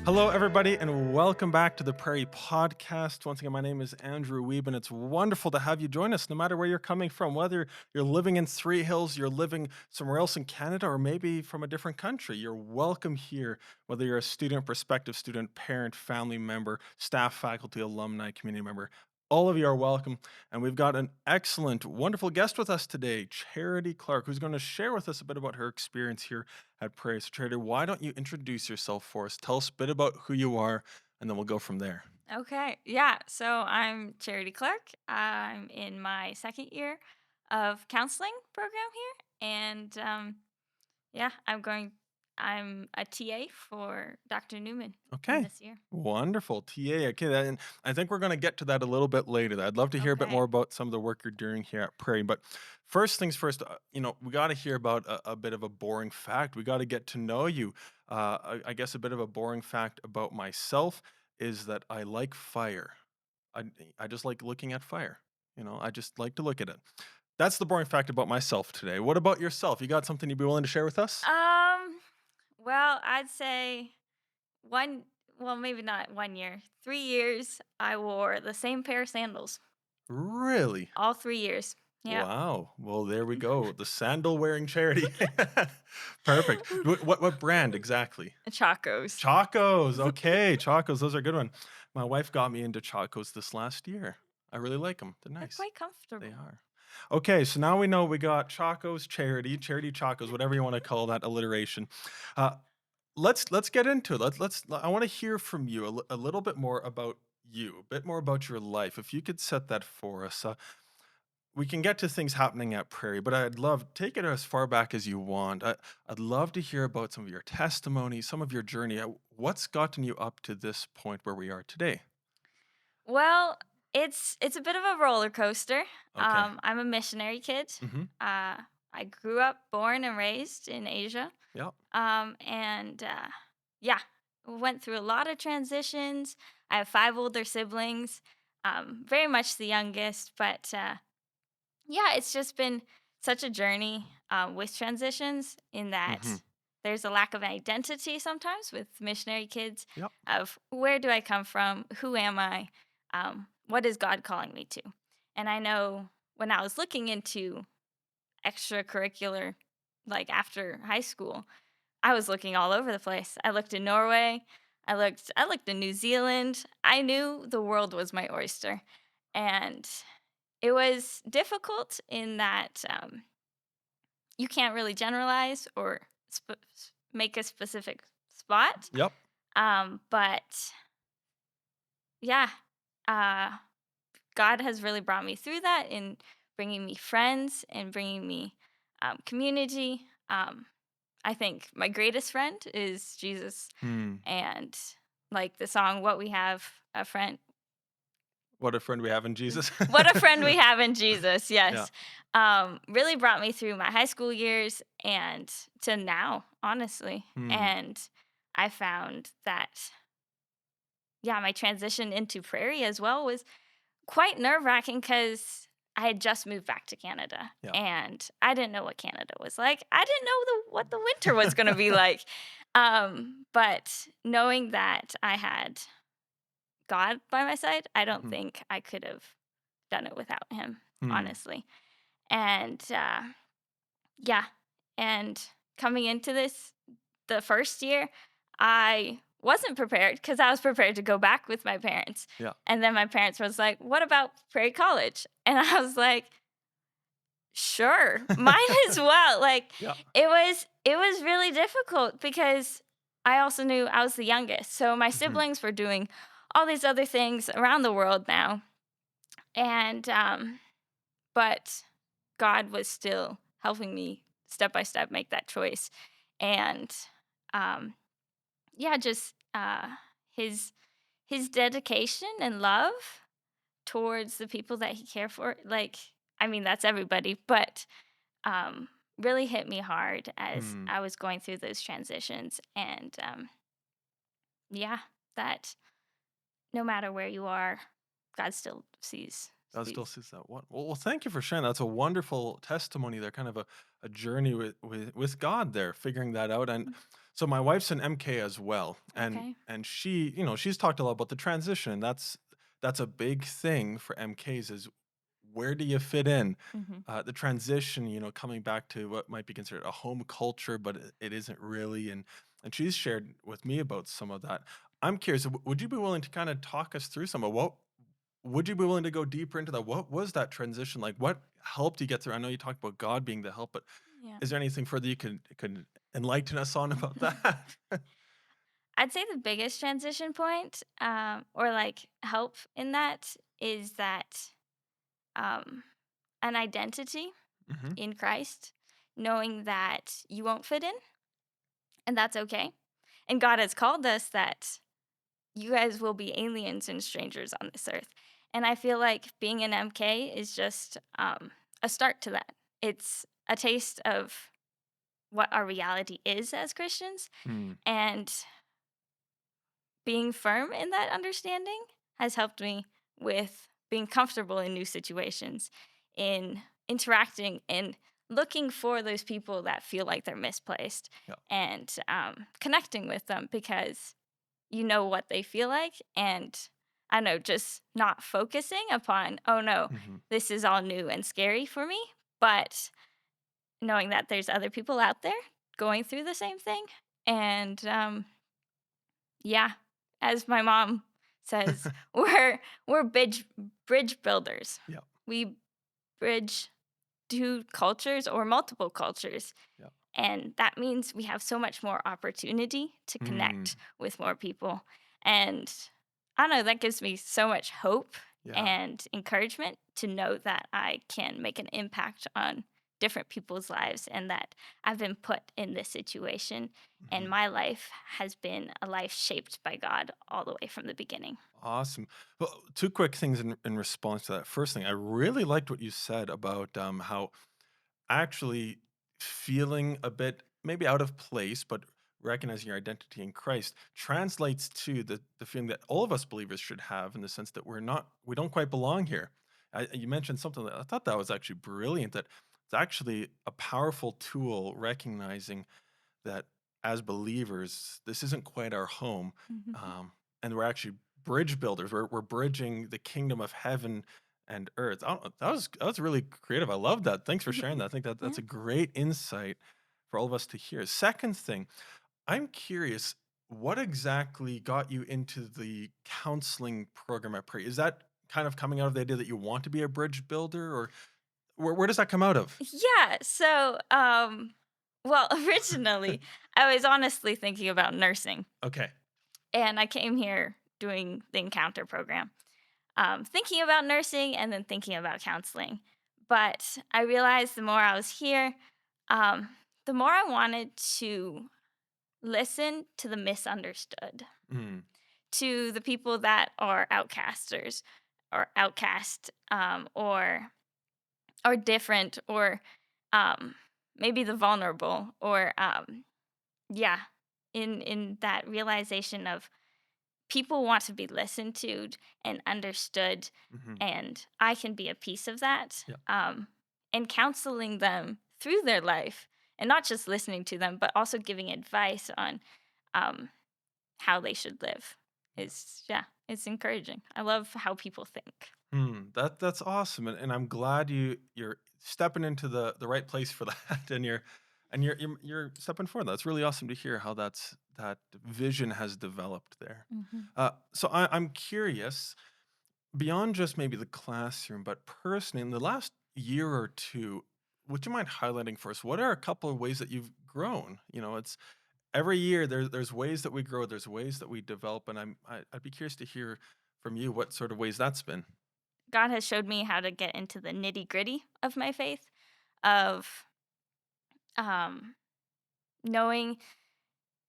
Hello, everybody, and welcome back to the Prairie Podcast. Once again, my name is Andrew Weeb, and it's wonderful to have you join us no matter where you're coming from, whether you're living in Three Hills, you're living somewhere else in Canada, or maybe from a different country. You're welcome here, whether you're a student, prospective student, parent, family member, staff, faculty, alumni, community member. All of you are welcome. And we've got an excellent, wonderful guest with us today, Charity Clark, who's going to share with us a bit about her experience here at Prairie. So, Trader, why don't you introduce yourself for us? Tell us a bit about who you are, and then we'll go from there. Okay. Yeah. So I'm Charity Clark. I'm in my second year of counseling program here, and yeah, I'm a TA for Dr. Newman in Okay. this year. Wonderful. TA. Okay. And I think we're going to get to that a little bit later. I'd love to hear a bit more Okay. about some of the work you're doing here at Prairie. But first things first, we got to hear about a bit of a boring fact. We got to get to know you. I guess a bit of a boring fact about myself is that I like fire. I, I just like looking at fire. I just like to look at it. That's the boring fact about myself today. What about yourself? You got something you'd be willing to share with us? Um. Well, I'd say one. Well, maybe not 1 year. 3 years. I wore the same pair of sandals Really? all 3 years. Yep. Wow. Well, there we go. The sandal wearing charity. Perfect. What brand exactly? Chacos. Chacos. Okay, Chacos. Those are a good one. My wife got me into Chacos this last year. I really like them. They're They're nice. quite They comfortable. are. Okay, so now we know we got Chacos Charity Chacos, whatever you want to call that alliteration. Uh, let's get into it. I want to hear from you a little bit more about you, a bit more about your life. If you could set that for us. We can get to things happening at Prairie, but I'd love take it as far back as you want. I'd love to hear about some of your testimony, some of your journey. What's gotten you up to this point where we are today? Well, it's a bit of a roller coaster. Okay. I'm a missionary kid. Mm-hmm. Uh, I grew up, born and raised in Asia. Yep. And yeah, went through a lot of transitions. I have 5 older siblings. Very much the youngest, but yeah, it's just been such a journey with transitions in Mm-hmm. that there's a lack of identity sometimes with missionary kids Yep. of where do I come from? Who am I? What is God calling me to? And I know when I was looking into extracurricular, like after high school, I was looking all over the place. I looked in Norway. I looked in New Zealand. I knew the world was my oyster. And it was difficult in that you can't really generalize or make a specific spot. Yep. But yeah, uh, God has really brought me through that in bringing me friends and bringing me community. I think my greatest friend is Jesus. Hmm. And like the song, What We Have, a Friend, What a friend we have in Jesus. What a friend we have in Jesus, Yeah. yes. Really brought me through my high school years and to now, honestly. Hmm. And I found that, yeah, my transition into Prairie as well was quite nerve wracking because I had just moved back to Canada Yeah. and I didn't know what Canada was like. I didn't know what the winter was going to be like. But knowing that I had God by my side, I don't Mhm. think I could have done it without him, Hmm. honestly. And yeah, and coming into this, the first year, I wasn't prepared because I was prepared to go back with my parents. Yeah. And then my parents was like, "What about Prairie College?" And I was like, "Sure, might as well." Like Yeah. it was really difficult because I also knew I was the youngest. So my Mhm. siblings were doing all these other things around the world now. And but God was still helping me step by step make that choice. And um, yeah, just his his dedication and love towards the people that he cared for. Like, I mean, that's everybody, but um, really hit me hard as Hmm. I was going through those transitions. And yeah, that no matter where you are, God still sees God still Please. sees that one. Well, thank you for sharing. That's a wonderful testimony there, kind of a journey with God there, figuring that out. And Mm, so my wife's an MK as well, okay. and she, she's talked a lot about the transition. That's a big thing for MKs is where do you fit in? Mhm. The transition, coming back to what might be considered a home culture, but it isn't really. And she's shared with me about some of that. I'm curious, would you be willing to kind of talk us through some of what would you be willing to go deeper into that? What was that transition like? What helped you get through? I know you talked about God being the help, but Yeah. is there anything further you could enlighten us on about that? I'd say the biggest transition point, or like help in that is that um, an identity Hmm. in Christ, knowing that you won't fit in and that's okay. And God has called us that you guys will be aliens and strangers on this earth. And I feel like being an MK is just a start to that. It's a taste of what our reality is as Christians. Mm, And being firm in that understanding has helped me with being comfortable in new situations, in interacting and looking for those people that feel like they're misplaced yeah. and connecting with them because you know what they feel like. And I know just not focusing upon, oh no, Hmm. this is all new and scary for me, but knowing that there's other people out there going through the same thing. And yeah, as my mom says, we're bridge builders. Yeah. We bridge 2 cultures or multiple cultures, Yeah. and that means we have so much more opportunity to Mm, connect with more people, and I don't know, that gives me so much hope yeah. and encouragement to know that I can make an impact on different people's lives and that I've been put in this situation and Mhm. my life has been a life shaped by God all the way from the beginning. Awesome. Well, two quick things in response to that. First thing, I really liked what you said about how actually feeling a bit maybe out of place, but recognizing your identity in Christ translates to the feeling that all of us believers should have in the sense that we don't quite belong here. You mentioned something that I thought that was actually brilliant. That it's actually a powerful tool recognizing that as believers, this isn't quite our home, Mhm. um, and we're actually bridge builders. We're bridging the kingdom of heaven and earth. That was really creative. I love that. Thanks for sharing that. I think that Yeah. that's a great insight for all of us to hear. Second thing, I'm curious, what exactly got you into the counseling program at Prairie? Is that kind of coming out of the idea that you want to be a bridge builder, or where does that come out of? Yeah, so, well, originally, I was honestly thinking about nursing, Okay. and I came here doing the Encounter program, thinking about nursing and then thinking about counseling. But I realized the more I was here, um, the more I wanted to listen to the misunderstood, Mm, to the people that are outcasters or outcast, or different, or um, maybe the vulnerable, or yeah, in that realization of people want to be listened to and understood, mhm, and I can be a piece of that, yeah. and counseling them through their life, and not just listening to them, but also giving advice on um, how they should live. Is yeah, it's encouraging. I love how people think. That's awesome, and I'm glad you're stepping into the right place for that, and you're stepping forward. That's really awesome to hear how that vision has developed there. Hmm. So I'm curious, beyond just maybe the classroom, but personally, in the last year or two, would you mind highlighting for us what are a couple of ways that you've grown? It's every year there's ways that we grow, there's ways that we develop, and I'd be curious to hear from you what sort of ways that's been. God has showed me how to get into the nitty gritty of my faith, of um, knowing,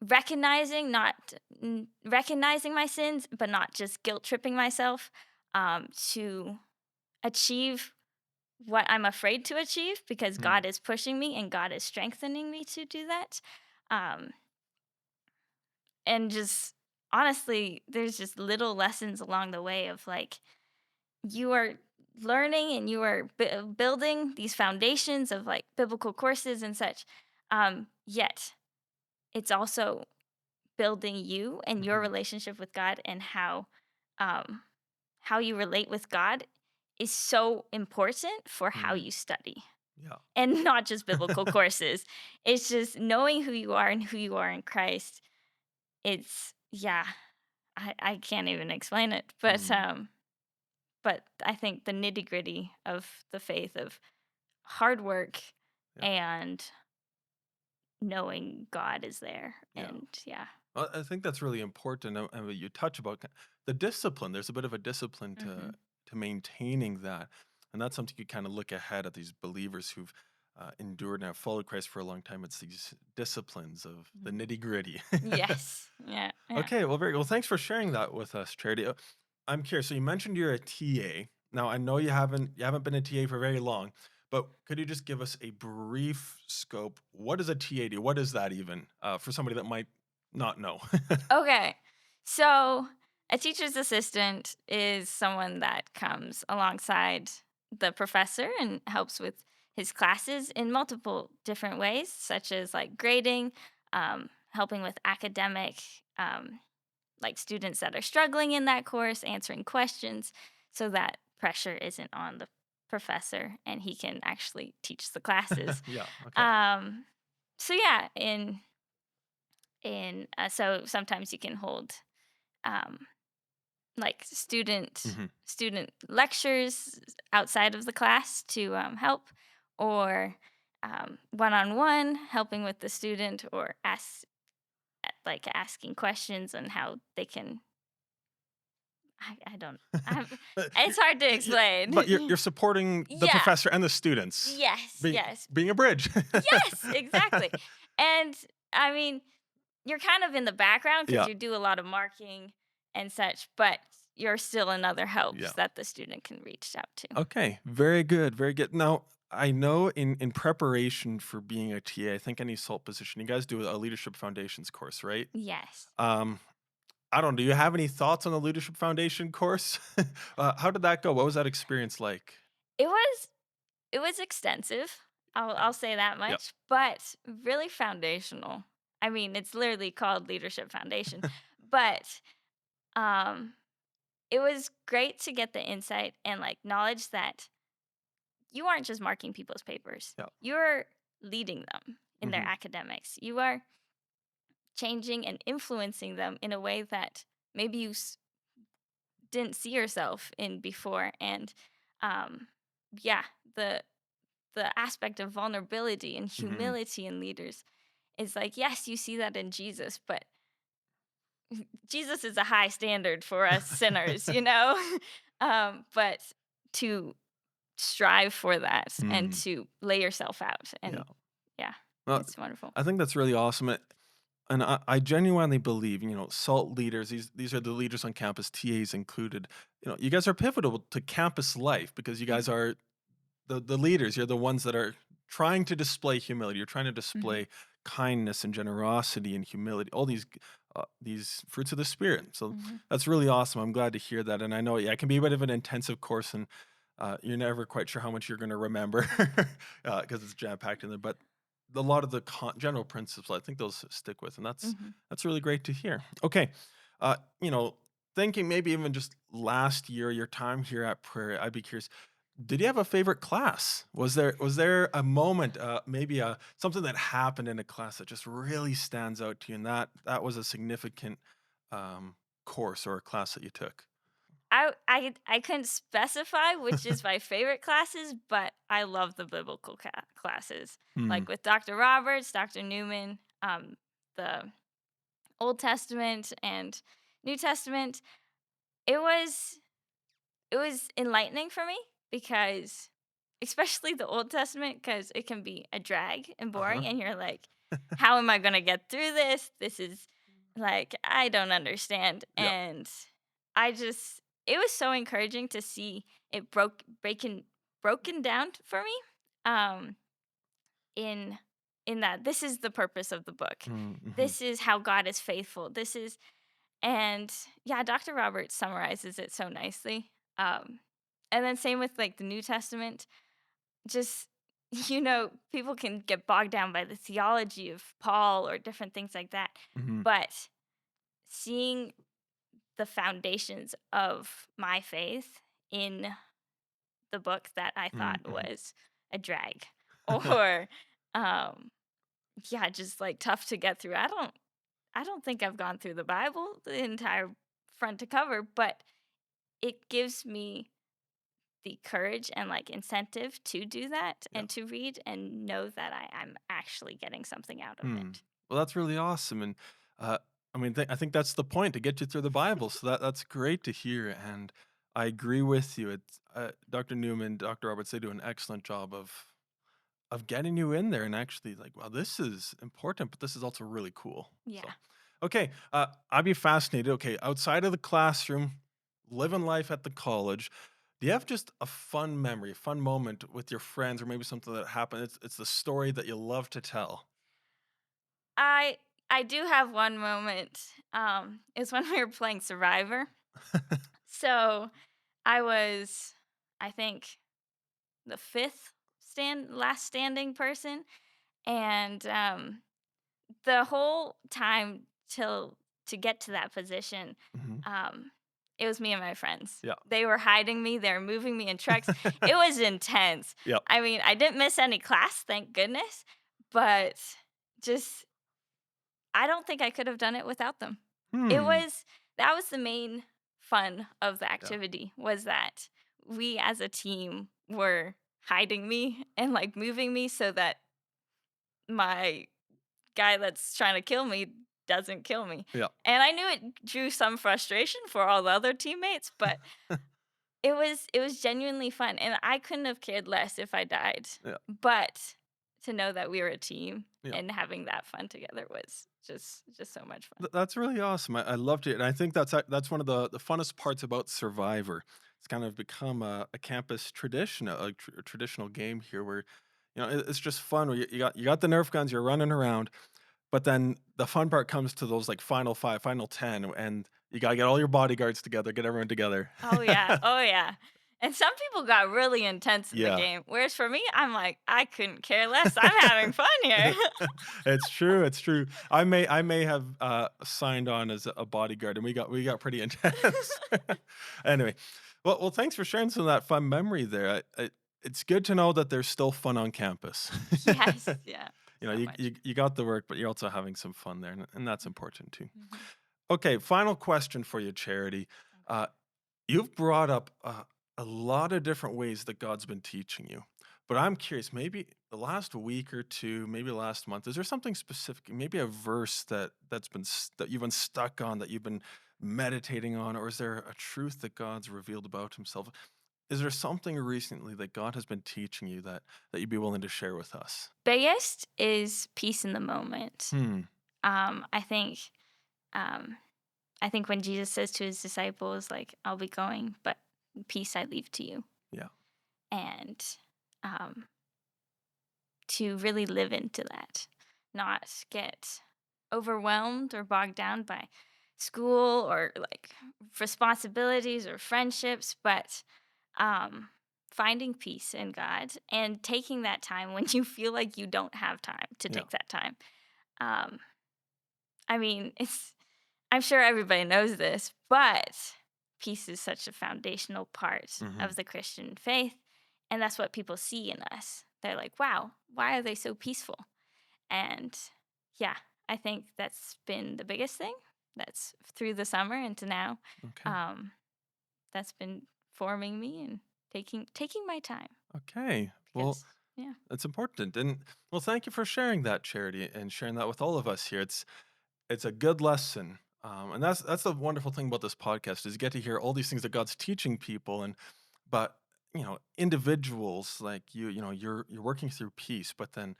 recognizing, not recognizing my sins, but not just guilt tripping myself, to achieve what I'm afraid to achieve because Hmm. God is pushing me and God is strengthening me to do that. Um, and just honestly, there's just little lessons along the way of like, you are. learning and you are building these foundations of like biblical courses and such. Yet it's also building you and your Mhm. relationship with God, and um, how you relate with God is so important for how Mm. you study. Yeah. And not just biblical courses. It's just knowing who you are and who you are in Christ. It's yeah, I can't even explain it. Mm. But I think the nitty-gritty of the faith of hard work Yeah. and knowing God is there. Yeah. And yeah. I think that's really important, and what you touch about the discipline. There's a bit of a discipline Mhm. to maintaining that, and that's something you kind of look ahead at these believers who've endured and have followed Christ for a long time. It's these disciplines of the Mhm. nitty gritty. Yes. Yeah. Yeah. Okay, well, very good. Well. Thanks for sharing that with us, Charity. I'm curious. So you mentioned you're a TA. Now I know you haven't been a TA for very long, but could you just give us a brief scope? What does a TA do? What is that even for somebody that might not know? Okay. So, a teacher's assistant is someone that comes alongside the professor and helps with his classes in multiple different ways, such as like grading, helping with academic, like students that are struggling in that course, answering questions so that pressure isn't on the professor and he can actually teach the classes. Yeah. Okay. Um, so yeah, in so sometimes you can hold um, like Hmm. student lectures outside of the class to help, or one on one helping with the student, or asking questions on how they can. I don't. You're, It's hard to but explain. you're supporting the Yeah. professor and the students, Yes. being Yes. being a bridge. Yes. Exactly. And I mean, you're kind of in the background because Yeah. you do a lot of marking and such, but you're still another helps Yeah. that the student can reach out to. Okay, very good, very good. Now, I know in preparation for being a TA, I think any SALT position, you guys do a leadership foundations course, right? Yes. Um, I don't know. Do you have any thoughts on the leadership foundation course? How did that go? What was that experience like? It was it was extensive. I'll say that Yeah. much, but really foundational. I mean, it's literally called Leadership Foundation, but um it was great to get the insight and like knowledge that you aren't just marking people's papers. Yeah. You're leading them in their Hmm. academics. You are changing and influencing them in a way that maybe didn't see yourself in before. And um, yeah, the the aspect of vulnerability and Hmm. humility in leaders is like, yes, you see that in Jesus, but Jesus is a high standard for us sinners, you know. But to strive for that and Mm, to lay yourself out, yeah. and yeah, Well, it's wonderful. I think that's really awesome. And I genuinely believe, SALT leaders, these are the leaders on campus, TAs included. You guys are pivotal to campus life because you guys Mhm, are the leaders. You're the ones that are trying to display humility. You're trying to mhm, display kindness and generosity and humility, all these fruits of the spirit. So mhm, that's really awesome. I'm glad to hear that. And I know, yeah, it can be a bit of an intensive course, and you're never quite sure how much you're going to remember because it's jam packed in there. But a lot of the general principles, I think those stick with, and mhm. that's really great to hear. Okay, uh, you know, thinking maybe even just last year, your time here at Prairie, I'd be curious. Did you have a favorite class? Was there a moment, maybe something that happened in a class that just really stands out to you, and that was a significant um, course or a class that you took? I couldn't specify which is my favorite classes, but I love the biblical classes, Hmm. like with Dr. Roberts, Dr. Newman, the Old Testament and New Testament. It was it was enlightening for me because especially the Old Testament, because it can be a drag and Uh huh. boring, and you're like, how am I going to get through this? This is like, I don't understand. Yeah. And it was so encouraging to see it broken down for me. Um, in in that this is the purpose of the book. Mm-hmm. This is how God is faithful. This is, and yeah, Dr. Roberts summarizes it so nicely. Um, And then same with like the New Testament. Just people can get bogged down by the theology of Paul or different things like that. Mhm. But seeing the foundations of my faith in the book that I Mm, thought mhm. was a drag or um yeah, just like tough to get through. I don't think I've gone through the Bible the entire front to cover, but it gives me the courage and like incentive to do that Yeah. and to read and know that I'm actually getting something out of Hmm. it. Well, that's really awesome, and, uh, I mean, I think that's the point, to get you through the Bible, so that's great to hear, and I agree with you. It's, Dr. Newman, Dr. Roberts, they do an excellent job of getting you in there and actually like, "Wow, this is important, but this is also really cool." Yeah. So, okay, I'd be fascinated, okay, outside of the classroom, living life at the college, do you have just a fun memory, a fun moment with your friends or maybe something that happened? It's the story that you love to tell. I I do have one moment. It's when we were playing Survivor. So I was, I think, the fifth last standing person, and the whole time till to get to that position, Mhm. um, it was me and my friends. Yeah. They were hiding me. They were moving me in trucks. It was intense. Yep. I mean, I didn't miss any class, thank goodness, but just I don't think I could have done it without them. It Hmm. was That was the main fun of the Yeah. activity, was that we as a team were hiding me and like moving me so that my guy that's trying to kill me doesn't kill me. Yeah. And I knew it drew some frustration for all the other teammates, but it was genuinely fun, and I couldn't have cared less if I died. Yeah. But to know that we were a team Yeah. and having that fun together was just so much fun. That's really awesome. I loved it, and I think that's one of the funnest parts about Survivor. It's kind of become a campus tradition, a traditional game here where, it's just fun. Where you got the Nerf guns, you're running around, but then the fun part comes to those like final 5, final 10, and you gotta get all your bodyguards together, get everyone together. Oh yeah, oh yeah. And some people got really intense in the Yeah. game, whereas for me, I'm like, I couldn't care less. I'm having fun here. It's true, it's true. I may have, signed on as a bodyguard, and we got pretty intense. Anyway, well, thanks for sharing some of that fun memory there. It's good to know that there's still fun on campus. Yes, yeah, You know, so you much. you you got the work, but you're also having some fun there, and that's important too. Mhm. Okay, final question for you, Charity. Okay. Uh, You've brought up a lot of different ways that God's been teaching you, but I'm curious, maybe the last week or two, maybe last month, is there something specific, maybe a verse that you've been stuck on, that you've been meditating on, or is there a truth that God's revealed about Himself? Is there something recently that God has been teaching you that you'd be willing to share with us? Biggest is peace in the moment. Hmm. Um, I think um, I think when Jesus says to his disciples, like, I'll be going, but peace I leave to you. Yeah. And um, to really live into that, not get overwhelmed or bogged down by school or like responsibilities or friendships, but um, finding peace in God and taking that time when you feel like you don't have time to Yeah. take that time. Um, I mean, I'm sure everybody knows this, but peace is such a foundational part Hmm. of the Christian faith. And that's what people see in us. They're like, wow, why are they so peaceful? And yeah, I think that's been the biggest thing. That's through the summer into now. Okay. Um, that's been forming me and taking my time Okay. Well, because yeah. it's important. And well, thank you for sharing that, Charity, and sharing that with all of us here. It's a good lesson. And that's the wonderful thing about this podcast is you get to hear all these things that God's teaching people, and but individuals like you're working through peace, but then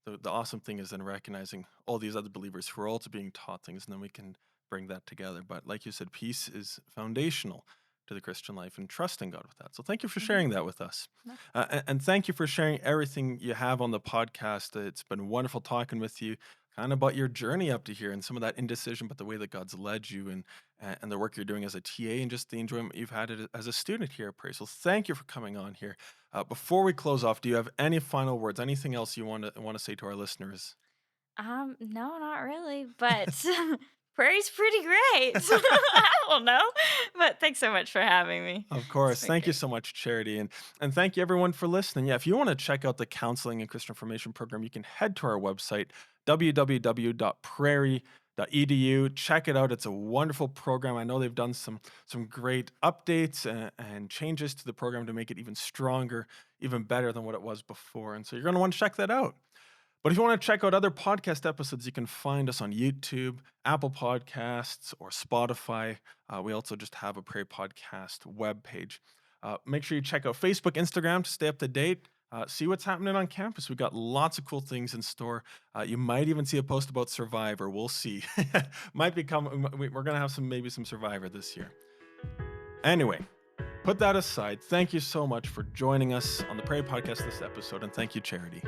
the awesome thing is then recognizing all these other believers who are also being taught things, and then we can bring that together. But like you said, peace is foundational to the Christian life, and trusting God with that. So thank you for Hmm. sharing that with us, No, and thank you for sharing everything you have on the podcast. It's been wonderful talking with you, kind of about your journey up to here and some of that indecision, but the way that God's led you and the work you're doing as a TA and just the enjoyment you've had as a student here at Praise. So thank you for coming on here. Before we close off, do you have any final words? Anything else you want to say to our listeners? No, not really, but prairie's pretty great. I don't know, but thanks so much for having me. Of It's course. been Thank you great. so much, Charity. And thank you everyone for listening. Yeah, if you want to check out the counseling and Christian formation program, you can head to our website, www.prairie.edu. Check it out. It's a wonderful program. I know they've done some great updates and changes to the program to make it even stronger, even better than what it was before. And so you're going to want to check that out. But if you want to check out other podcast episodes, you can find us on YouTube, Apple Podcasts, or Spotify. We also just have a Prairie Podcast webpage. Make sure you check out Facebook, Instagram to stay up to date. See what's happening on campus. We've got lots of cool things in store. You might even see a post about Survivor. We'll see. Might become. We're going to have maybe some Survivor this year. Anyway, put that aside. Thank you so much for joining us on the Prairie Podcast this episode, and thank you, Charity.